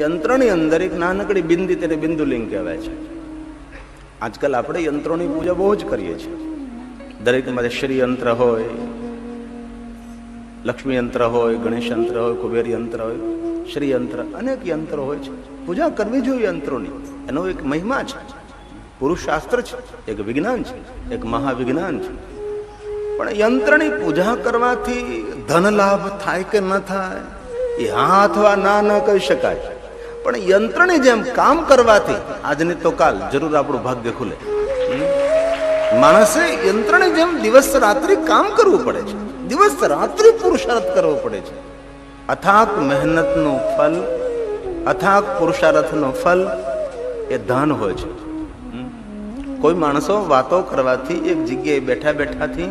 યંત્રની અંદર એક નાનકડી બિંદી, તેને બિંદુલિંગ કહેવાય છે. આજકાલ આપણે યંત્રોની પૂજા બહુ જ કરીએ છીએ. દરેકમાં શ્રી યંત્ર હોય, લક્ષ્મી યંત્ર હોય, ગણેશ યંત્ર હોય, કુબેર યંત્ર હોય, શ્રી યંત્ર, અનેક યંત્રો હોય છે. પૂજા કરવી જોઈએ યંત્રોની. એનો એક મહિમા છે, પુરુષશાસ્ત્ર છે, એક વિજ્ઞાન છે, એક મહાવિજ્ઞાન છે. પણ યંત્રની પૂજા કરવાથી ધન લાભ થાય કે ન થાય એ હા અથવા ના ન કહી શકાય. પણ યંત્રની જેમ કામ કરવાથી આજની તો કાલ જરૂર આપણું ભાગ્ય ખુલે. માણસે યંત્રની જેમ દિવસ રાત્રિ કામ કરવું પડે છે, દિવસ રાત્રિ પુરુષાર્થ કરવો પડે છે. અથાક મહેનતનું ફલ, અથાક પુરુષાર્થનું ફલ એ ધન હોય છે. કોઈ માણસો વાતો કરવાથી, એક જગ્યાએ બેઠા બેઠાથી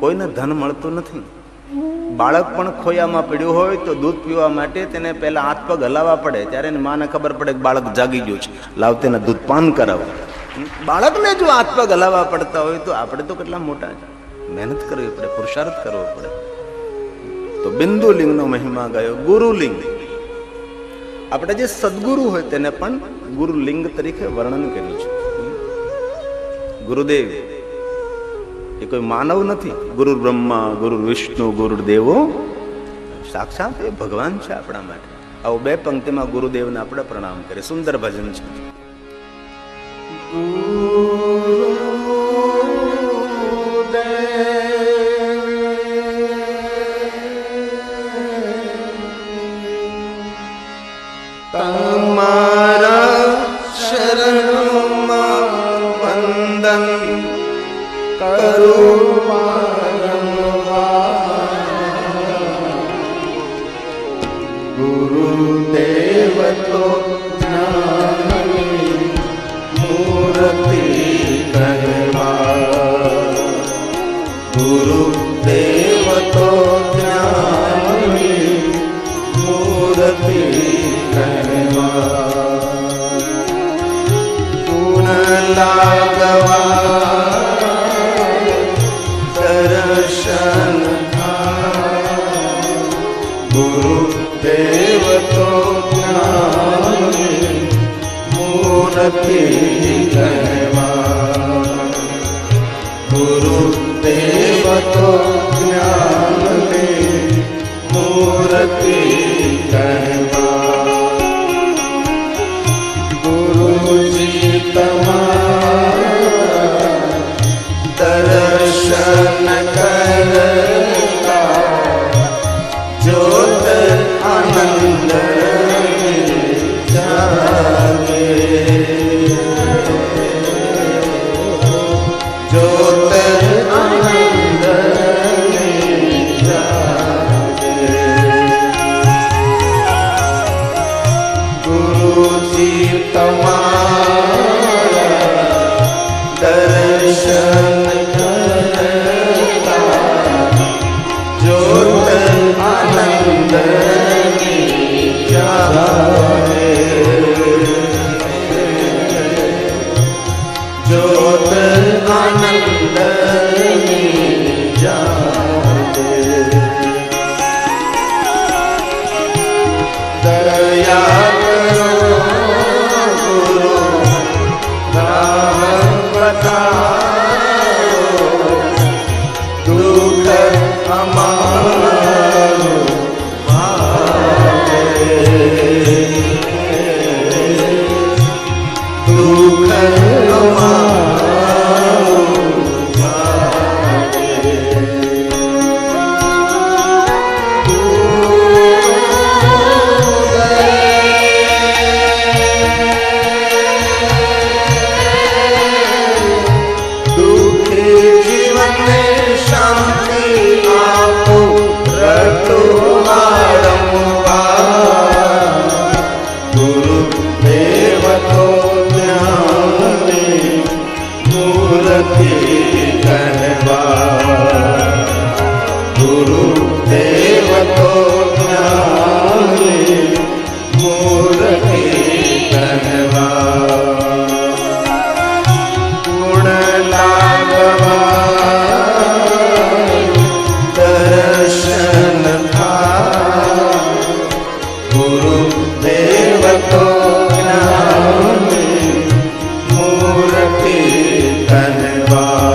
કોઈને ધન મળતું નથી. બાળક પણ ખોયામાં પડ્યું હોય તો દૂધ પીવા માટે તેને પહેલા હાથ પગ હલાવવા પડે, ત્યારે એની માને ખબર પડે કે બાળક જાગી ગયું છે, લાવ તેને દૂધ પાન કરાવો. બાળકને જો હાથ પગ હલાવવા પડતા હોય તો આપણે તો કેટલા મોટા છે. મહેનત કરવી પડે, પુરુષાર્થ કરવો પડે. તો બિંદુલિંગનો મહિમા ગયો. ગુરુલિંગ, આપણે જે સદગુરુ હોય તેને પણ ગુરુલિંગ તરીકે વર્ણન કર્યું છે. ગુરુદેવ એ કોઈ માનવ નથી. ગુરુ બ્રહ્મા, ગુરુ વિષ્ણુ, ગુરુ દેવો, સાક્ષાત એ ભગવાન છે આપણા માટે. આવું બે પંક્તિમાં ગુરુદેવને આપણે પ્રણામ કરીએ. સુંદર ભજન છે. તમારા શરણમાં વંદન કરું ગુરુદેવ તો જ્ઞાનની મૂર્તિ કહેવા, ગુરુદેવ તો જ્ઞાનની મૂર્તિ કહેવા, ગુણ લાગવા દર્શન ગુરુદેવ તો જ્ઞાનની મૂર્તિ કહેવા, ગુરુદેવ તો જ્ઞાનની મૂર્તિ કહેવા. ગુરુજી તમારા દર્શન કરતા જ્યોત આનંદ જાગે, જ્યોત આનંદ જાગે. ગુરુજી તમારા દર્શન કરતા જ્યોત આનંદ જાગે, જ્યોત આનંદ જાગે. દયા કરો ગુરુ રામ બતાવો, દુઃખ અમારું ભાવે, દુઃખ અમારું ભાવે. ગુરુદેવ गुरुदेव तो ज्ञानी मूर्ति धनवान।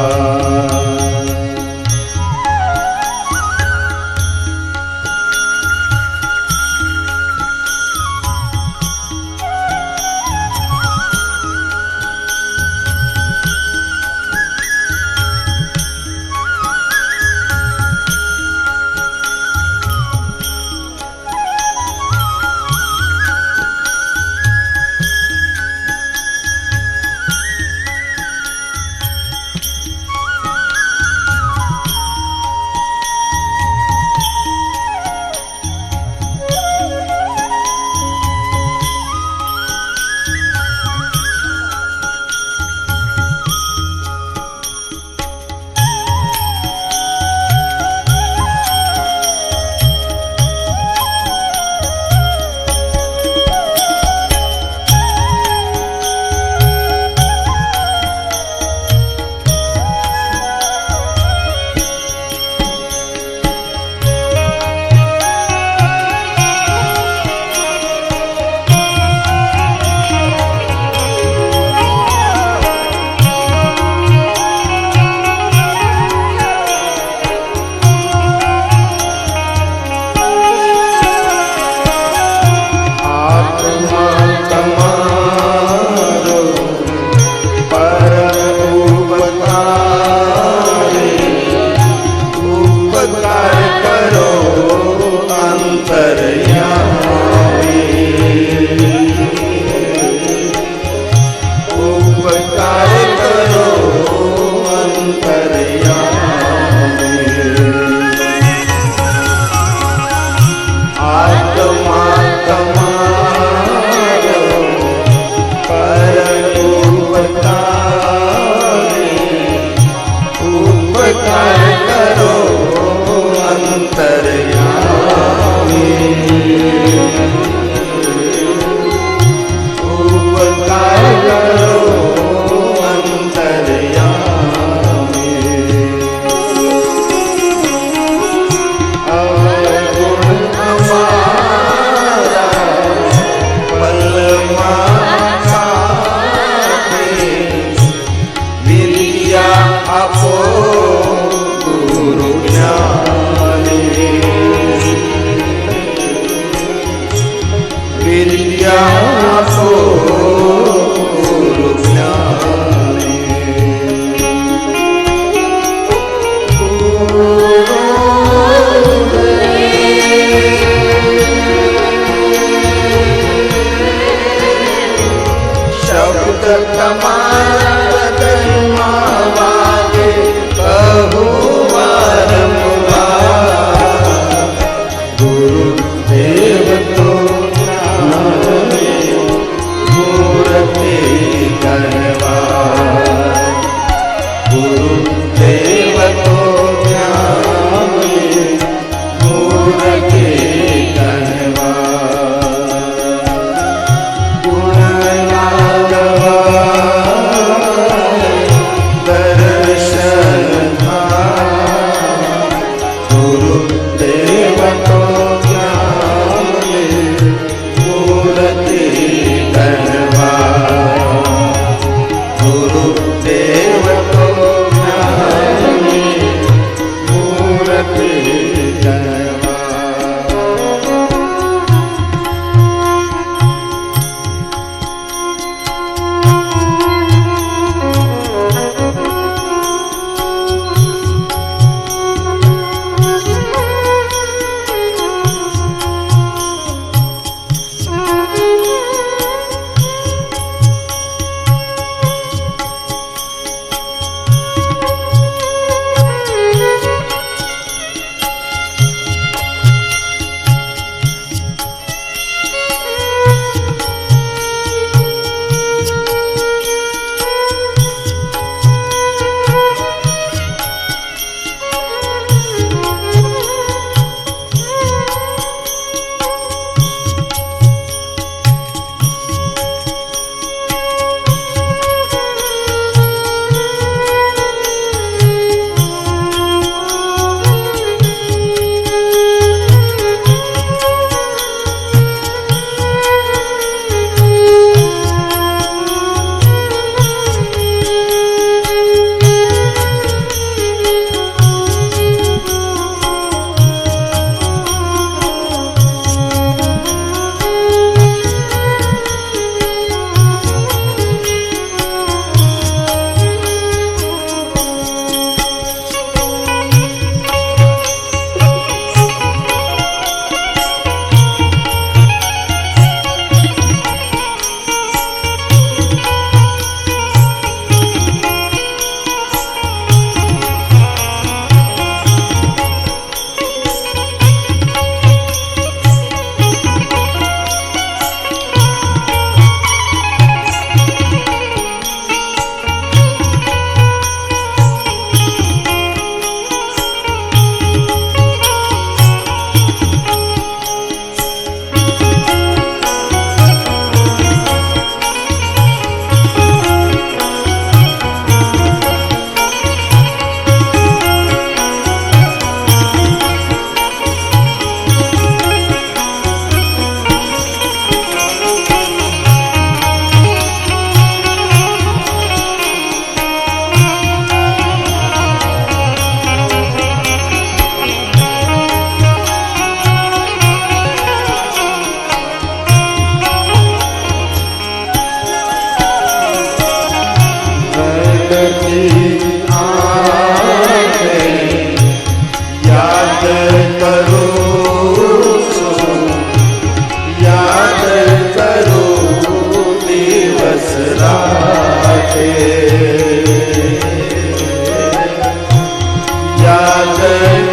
याद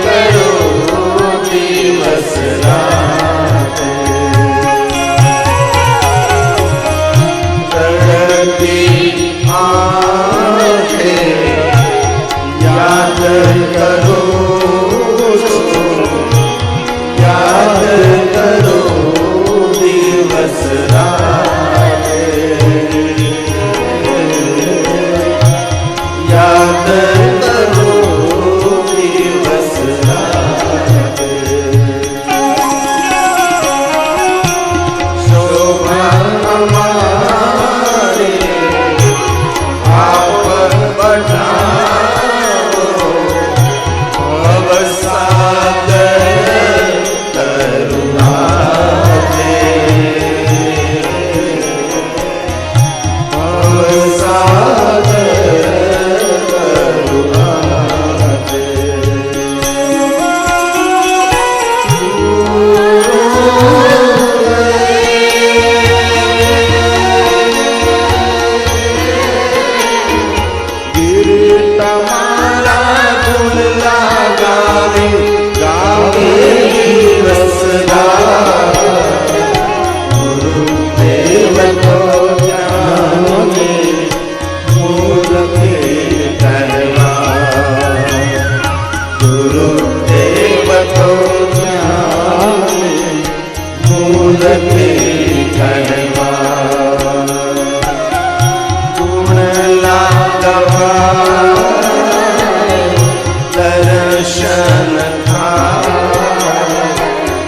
करो दिवस रात, रड़ती आंखें याद करो, याद करो दिवस रात, याद करो दिवस रात। शोभा हमारे आप बढ़ाओ, अब सागर करुणा दे, अब सागर करुणा दे। गिरता माला गुण लगावे, गावे रसदा, गुरुदेव को जाने मूर्ति कहवा, गुरुदेव को जाने मूर्ति कहवा। गुण लागवा दर्शन था,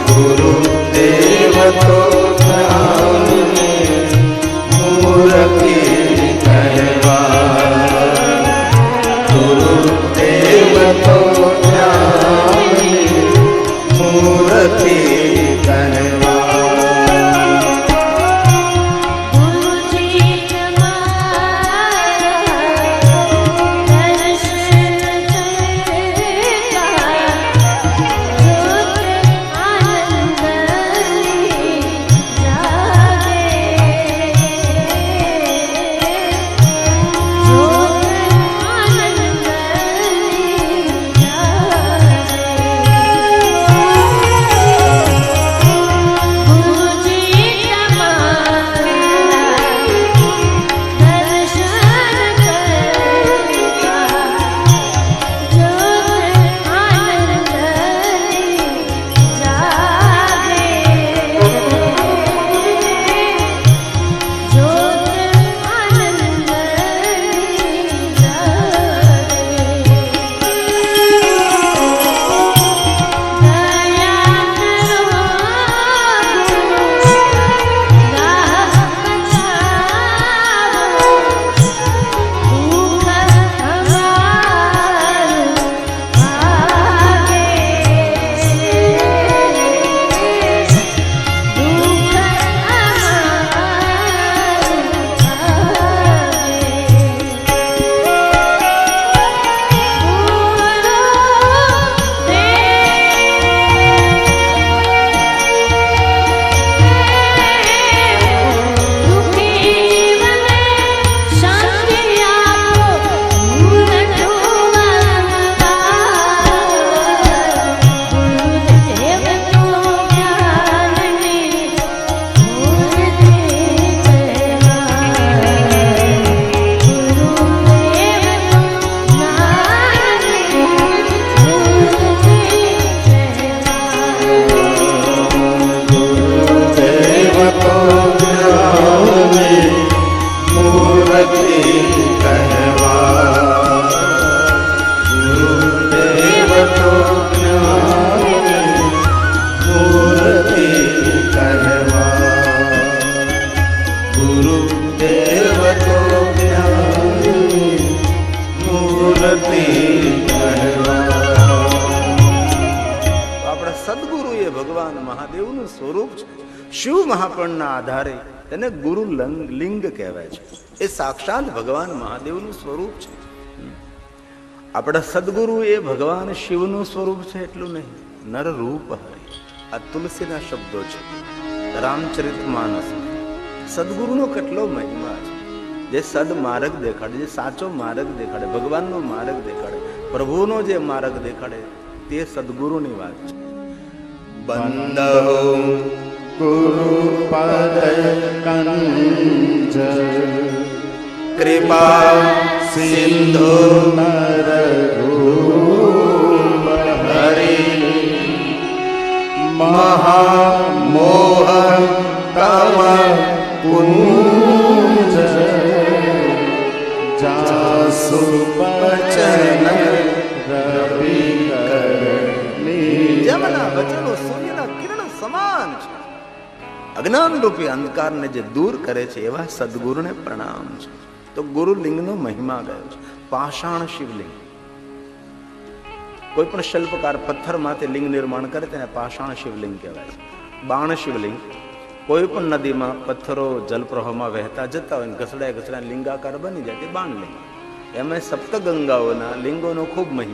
गुरुदेव को जाने मूर्ति कहवा, गुरुदेव को जाने मूर्ति कहवा। ભગવાન મહાદેવનું સ્વરૂપ છે. શિવ મહાપણના આધારે તેને ગુરુ લિંગ કહેવાય છે. એ સાક્ષાત ભગવાન મહાદેવનું સ્વરૂપ છે. આપણા સદગુરુ એ ભગવાન શિવનું સ્વરૂપ છે એટલું નહીં, નર રૂપ હરિ. આ તુલસીના શબ્દો છે, રામચરિત માનસ. સદગુરુનો કેટલો મહિમા છે. જે સદ માર્ગ દેખાડે, જે સાચો માર્ગ દેખાડે, ભગવાનનો માર્ગ દેખાડે, પ્રભુનો જે માર્ગ દેખાડે, તે સદગુરુની વાત છે. બંદહો ગુરુ પદ કંજ કૃપા સિંધુ નર રૂપ હરી મહામોહ તમ પુંજ જાસુ વચન રવિ કરણી. જેમના વચનો સૂર્યના કિરણ સમાન છે. અજ્ઞાન રૂપી અંધકારને જે દૂર કરે છે એવા સદગુરુને પ્રણામ છે. તો ગુરુ લિંગનો મહિમા ગયો છે. પાષાણ શિવલિંગ. કોઈ પણ શિલ્પકાર પથ્થરમાંથી લિંગ નિર્માણ કરે તેને પાષાણ શિવલિંગ કહેવાય છે. બાણ શિવલિંગ. કોઈ પણ નદીમાં પથ્થરો જલપ્રવાહમાં વહેતા જતા હોય ઘસડાય ઘસડાય લિંગાકાર બની જાય તે બાણલિંગ. એમાં સપ્તગંગાઓના લિંગોનો ખૂબ મહિમા.